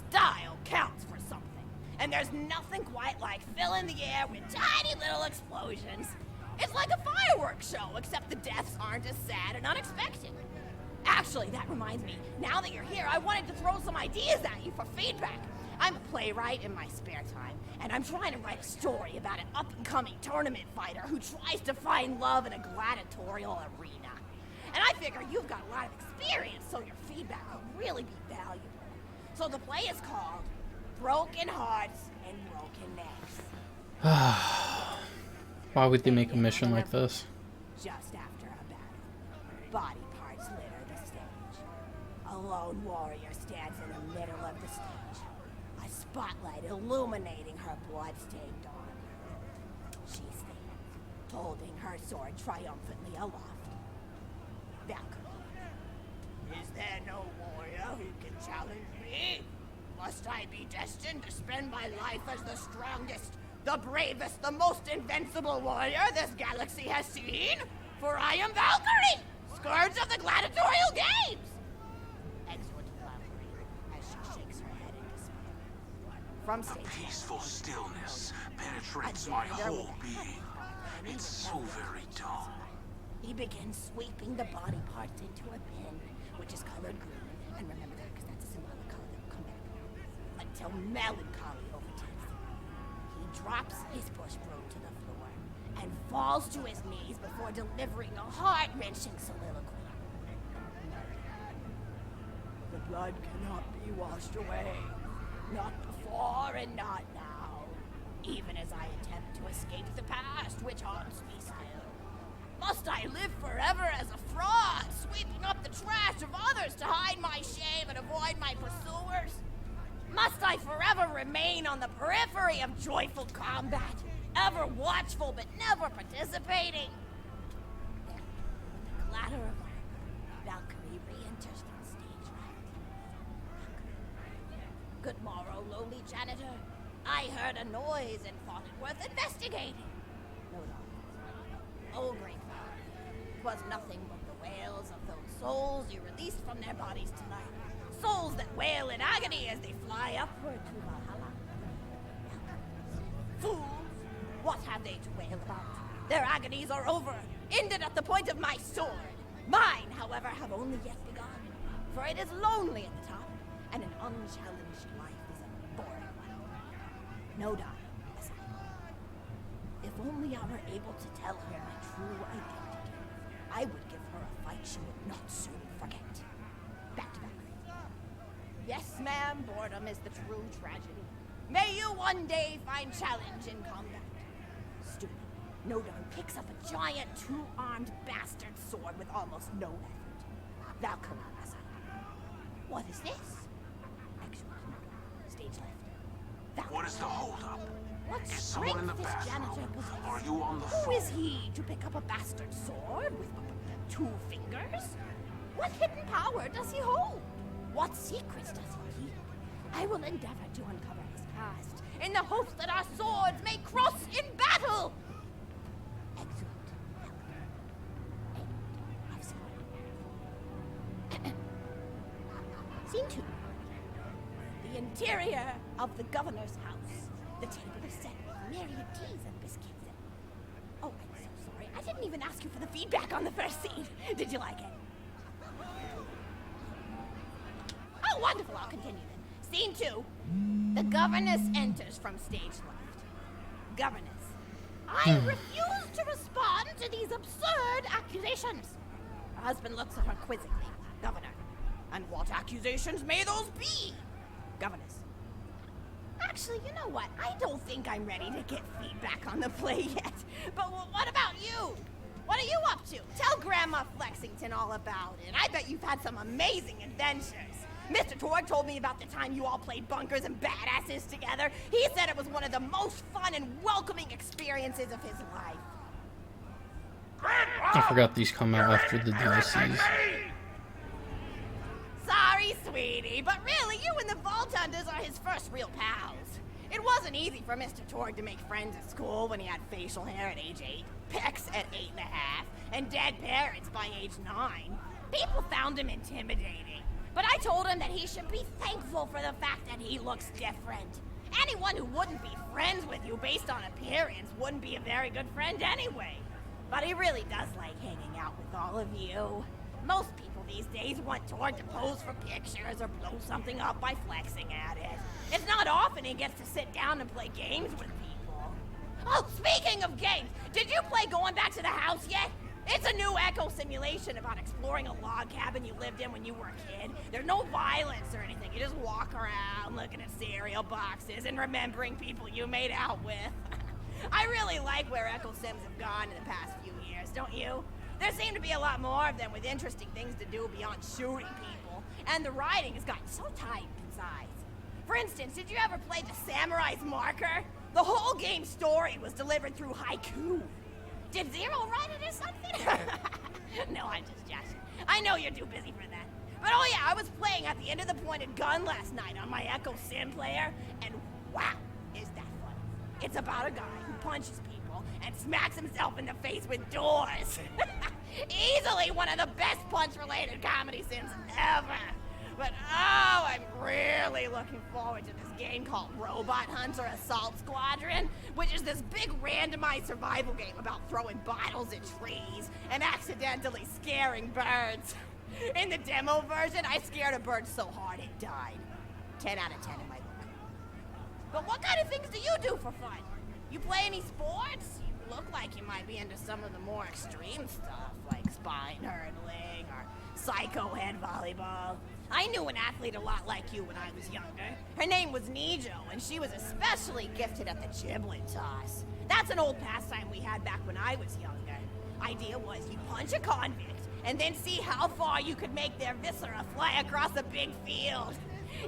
Style counts for something. And there's nothing quite like filling the air with tiny little explosions. It's like a fireworks show, except the deaths aren't as sad and unexpected. Actually, that reminds me, now that you're here, I wanted to throw some ideas at you for feedback. I'm a playwright in my spare time, and I'm trying to write a story about an up-and-coming tournament fighter who tries to find love in a gladiatorial arena. And I figure you've got a lot of experience, so your feedback will really be valuable. So the play is called Broken Hearts and Broken Necks. Why would they make a mission like this? Just after a battle, body parts litter the stage. A lone warrior stands in the middle of the stage, a spotlight illuminating her blood-stained arm. She stands, holding her sword triumphantly aloft. Valkyrie. Is there no warrior who can challenge me? Must I be destined to spend my life as the strongest, the bravest, the most invincible warrior this galaxy has seen? For I am Valkyrie, scourge of the gladiatorial games! Exhorted Valkyrie as she shakes her head in despair. From The stage peaceful stillness penetrates my whole being. It's so very dull. he begins sweeping the body parts into a bin, which is colored green. And remember that, because that's a symbolic color that will come back. Until melancholy overtakes him. He drops his bush broom to the floor and falls to his knees before delivering a heart-wrenching soliloquy. The blood cannot be washed away. Not before and not now. Even as I attempt to escape the past, which haunts me still. Must I live forever as a fraud, sweeping up the trash of others to hide my shame and avoid my pursuers? Must I forever remain on the periphery of joyful combat, ever watchful but never participating? Then, with the clatter of armor, Valkyrie re-enters from stage right. Good morrow, lowly janitor. I heard a noise and thought it worth investigating. No. Oh, great Valkyrie, 'twas nothing but the wails of those souls you released from their bodies tonight. Souls that wail in agony as they fly upward to Valhalla. Fools! What have they to wail about? Their agonies are over, ended at the point of my sword. Mine, however, have only yet begun. For it is lonely at the top, and an unchallenged life is a boring one. No doubt, as if only I were able to tell her my true identity, I would give her a fight she would not soon forget. Back to Valkyrie. Yes, ma'am, boredom is the true tragedy. May you one day find challenge in combat. Stupid. Nodon picks up a giant two-armed bastard sword with almost no effort. Valkyrie, as what is this? Excellent. Stage left. Valkyrie. What is the holdup? What Is someone in the strength this janitor bathroom? possesses? Are you on the Who phone? is he to pick up a bastard sword with two fingers? What hidden power does he hold? What secrets does he keep? I will endeavor to uncover his past in the hopes that our swords may cross in battle. Excellent. Scene 2. The interior of the governor's house. The table is set with myriad teas and biscuits. Oh, I'm so sorry. I didn't even ask you for the feedback on the first scene. Did you like it? Oh, wonderful. I'll continue then. Scene 2. The governess enters from stage left. Governess, I refuse to respond to these absurd accusations. Her husband looks at her quizzically. Governor, and what accusations may those be? Governess. Actually, you know what? I don't think I'm ready to get feedback on the play yet. But what about you? What are you up to? Tell Grandma Flexington all about it. I bet you've had some amazing adventures. Mr. Torg told me about the time you all played bunkers and badasses together. He said it was one of the most fun and welcoming experiences of his life. I forgot these come out after the DLCs. Sorry, sweetie, but really, you and the Vault Hunters are his first real pals. It wasn't easy for Mr. Torg to make friends at school when he had facial hair at age 8, pecs at 8.5, and dead parents by age 9. People found him intimidating, but I told him that he should be thankful for the fact that he looks different. Anyone who wouldn't be friends with you based on appearance wouldn't be a very good friend anyway. But he really does like hanging out with all of you. Most people these days want Tord to pose for pictures or blow something up by flexing at it. It's not often he gets to sit down and play games with people. Oh, speaking of games, did you play Going Back to the House yet? It's a new echo simulation about exploring a log cabin you lived in when you were a kid. There's no violence or anything. You just walk around looking at cereal boxes and remembering people you made out with. I really like where Echo Sims have gone in the past few years, don't you? There seem to be a lot more of them with interesting things to do beyond shooting people, and the writing has gotten so tight and concise. For instance, did you ever play The Samurai's Marker? The whole game's story was delivered through haiku. Did Zero write it or something? No, I'm just joshing. I know you're too busy for that. But oh yeah, I was playing at the end of the pointed gun last night on my Echo Sim player, and wow, is that funny. It's about a guy who punches people and smacks himself in the face with doors. Easily one of the best punch-related comedy sims ever. But oh, I'm really looking forward to this game called Robot Hunter Assault Squadron, which is this big randomized survival game about throwing bottles at trees and accidentally scaring birds. In the demo version, I scared a bird so hard it died. 10 out of 10 in my book. But what kind of things do you do for fun? You play any sports? You look like you might be into some of the more extreme stuff, like spine hurdling or psycho head volleyball. I knew an athlete a lot like you when I was younger. Her name was Nijo, and she was especially gifted at the giblet toss. That's an old pastime we had back when I was younger. Idea was you punch a convict, and then see how far you could make their viscera fly across a big field.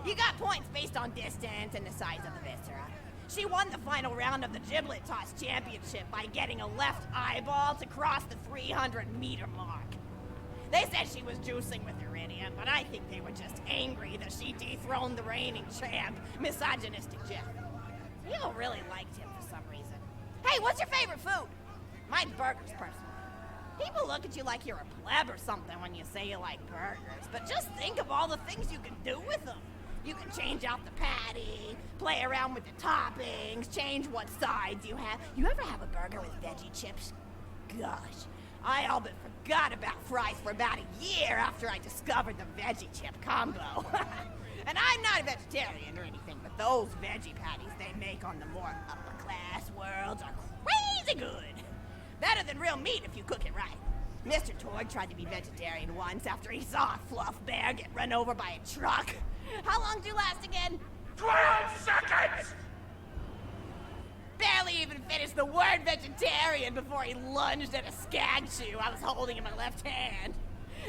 You got points based on distance and the size of the viscera. She won the final round of the giblet toss championship by getting a left eyeball to cross the 300-meter mark. They said she was juicing with iridium, but I think they were just angry that she dethroned the reigning champ, misogynistic Jeff. People really liked him for some reason. Hey, what's your favorite food? Mine's burgers, personally. People look at you like you're a pleb or something when you say you like burgers, but just think of all the things you can do with them. You can change out the patty, play around with the toppings, change what sides you have. You ever have a burger with veggie chips? Gosh, I all but forgot about fries for about a year after I discovered the veggie chip combo. And I'm not a vegetarian or anything, but those veggie patties they make on the more upper class worlds are crazy good. Better than real meat if you cook it right. Mr. Tord tried to be vegetarian once after he saw a fluff bear get run over by a truck. How long do you last again? 12 seconds! Barely even finished the word vegetarian before he lunged at a skag shoe I was holding in my left hand.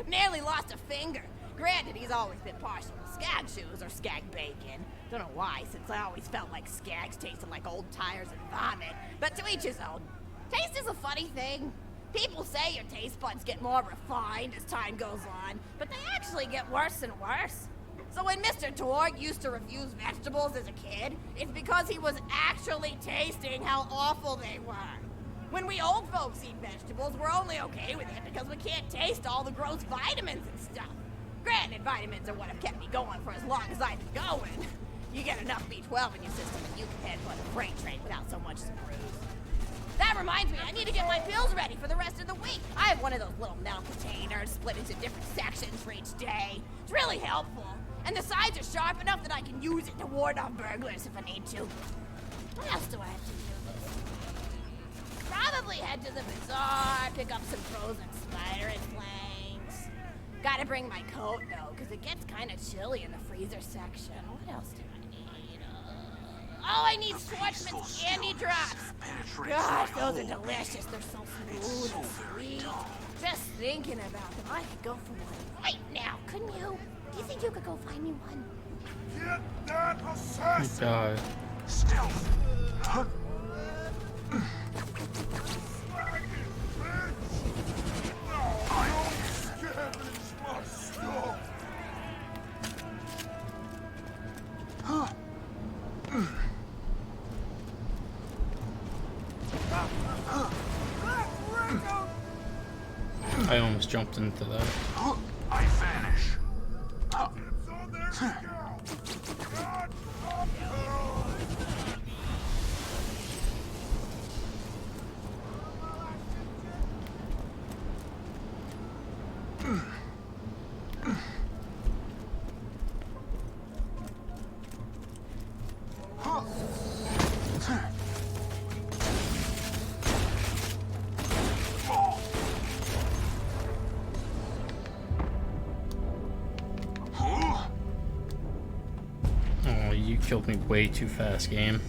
Nearly lost a finger. Granted, he's always been partial to skag shoes or skag bacon. Don't know why, since I always felt like skags tasted like old tires and vomit. But to each his own. Taste is a funny thing. People say your taste buds get more refined as time goes on, but they actually get worse and worse. So when Mr. Tord used to refuse vegetables as a kid, it's because he was actually tasting how awful they were. When we old folks eat vegetables, we're only okay with it because we can't taste all the gross vitamins and stuff. Granted, vitamins are what have kept me going for as long as I've been going. You get enough B12 in your system and you can headbutt a freight train without so much as a bruise. That reminds me, I need to get my pills ready for the rest of the week. I have one of those little metal containers split into different sections for each day. It's really helpful. And the sides are sharp enough that I can use it to ward off burglars if I need to. What else do I have to do? Probably head to the bazaar, pick up some frozen spider flanks. Gotta bring my coat, though, because it gets kind of chilly in the freezer section. What else do I need? Oh, I need Schwartzman's candy drops. Gosh, those are delicious. They're so smooth and sweet. Just thinking about them, I could go for one right now, couldn't you? Do you think you could go find me one? Get that assassin! God. Stealth. Huh? I almost jumped into that. I vanish. killed me way too fast, game.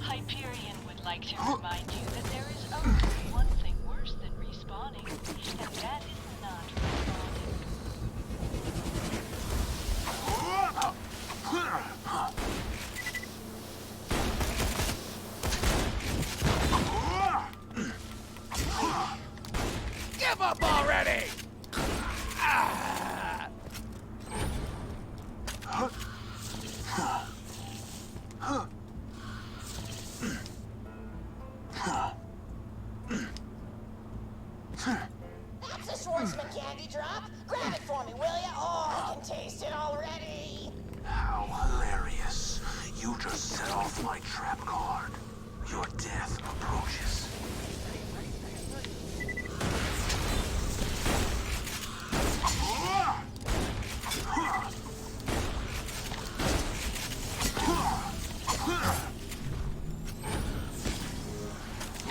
Hyperion would like to remind you that there is only one thing worse than respawning, and that is not respawning. Give up already! That's a swordsman candy drop. Grab it for me, will ya? Oh, I can taste it already. How hilarious. You just set off my trap card. Your death approaches.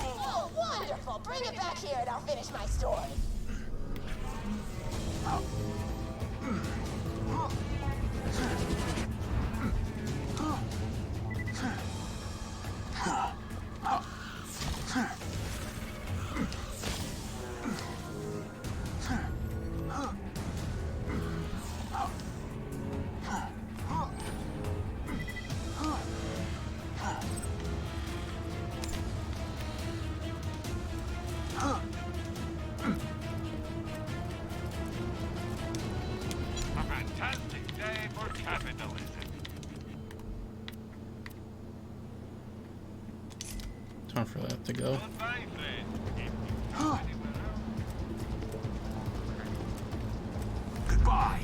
Oh, wonderful. Bring it back here and I'll finish my story. A fantastic day for capitalism. Time for that to go. Goodbye, friend. Goodbye.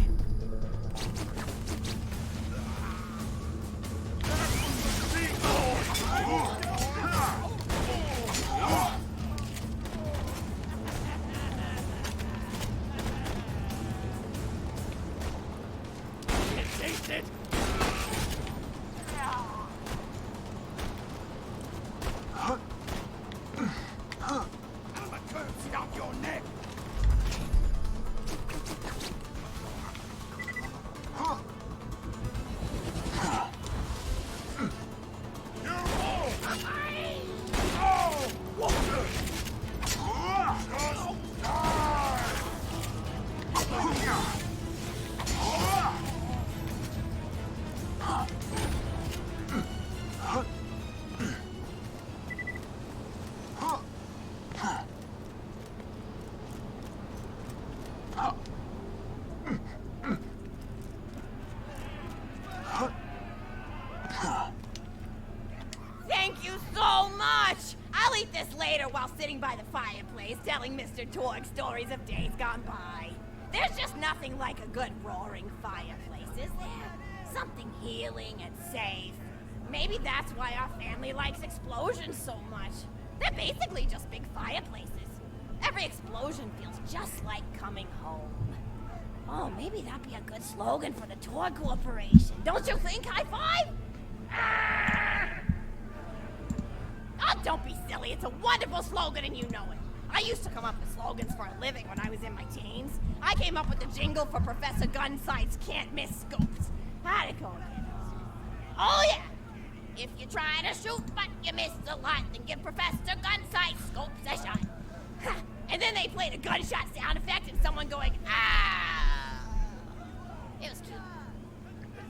Taste it. I'm a curb stop your neck. You're all. Oh, water. Just die. Thank you so much! I'll eat this later while sitting by the fireplace telling Mr. Torg stories of days gone by. There's just nothing like a good roaring fireplace, is there? Something healing and safe. Maybe that's why our family likes explosions so much. They're basically just big fireplaces. Every explosion feels just like coming home. Oh, maybe that'd be a good slogan for the Torg Corporation. Don't you think, High Five? Oh, don't be silly. It's a wonderful slogan and you know it. I used to come up with slogans for a living when I was in my teens. I came up with the jingle for Professor Gunsight's Can't Miss Scopes. How'd it go again? Oh, yeah. If you try to shoot but you miss a lot, then give Professor Gunsight Scopes a shot. Ha! And then they played a gunshot sound effect and someone going, ah. It was cute.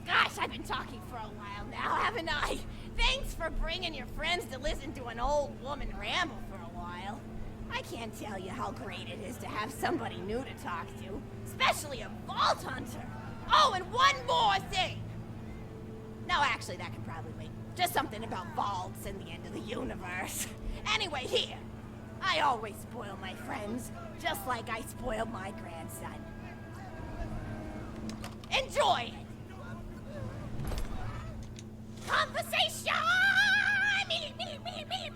Gosh, I've been talking for a while now, haven't I? Thanks for bringing your friends to listen to an old woman ramble for a while. I can't tell you how great it is to have somebody new to talk to, especially a vault hunter. Oh, and one more thing. No, actually, that can probably wait. Just something about vaults and the end of the universe. Anyway, here. I always spoil my friends, just like I spoiled my grandson. Enjoy it! Conversation!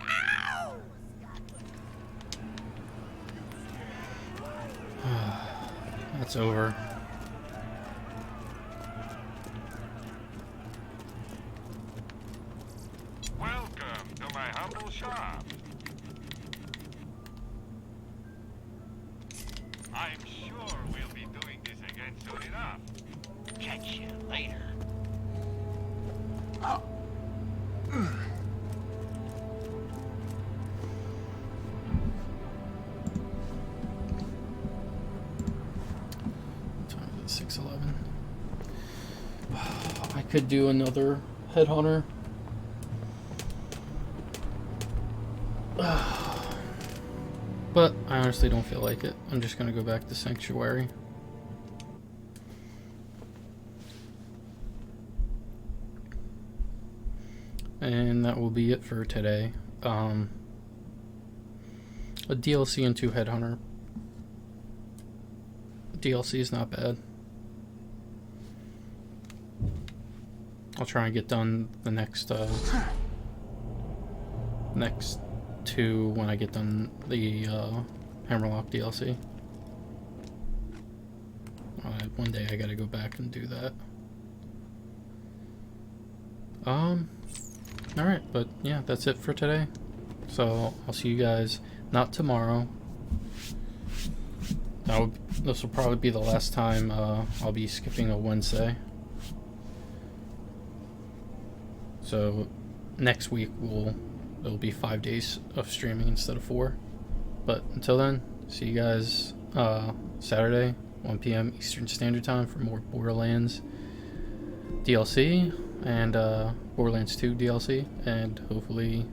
Ow! That's over. I'm sure we'll be doing this again soon enough. Catch you later. Time is 6:11. I could do another headhunter. But I honestly don't feel like it. I'm just gonna go back to Sanctuary. And that will be it for today. A DLC and 2 Headhunter. DLC is not bad. I'll try and get done the next 2 when I get done the Hammerlock DLC. One day I gotta go back and do that. Alright, but yeah, that's it for today. So I'll see you guys not tomorrow. This will probably be the last time I'll be skipping a Wednesday. So next week it'll be 5 days of streaming instead of 4. But until then, see you guys Saturday, 1 p.m. Eastern Standard Time for more Borderlands DLC and Borderlands 2 DLC, and hopefully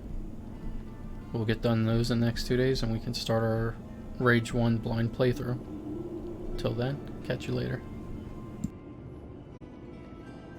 we'll get done those in the next 2 days and we can start our Rage 1 blind playthrough. Till then, catch you later.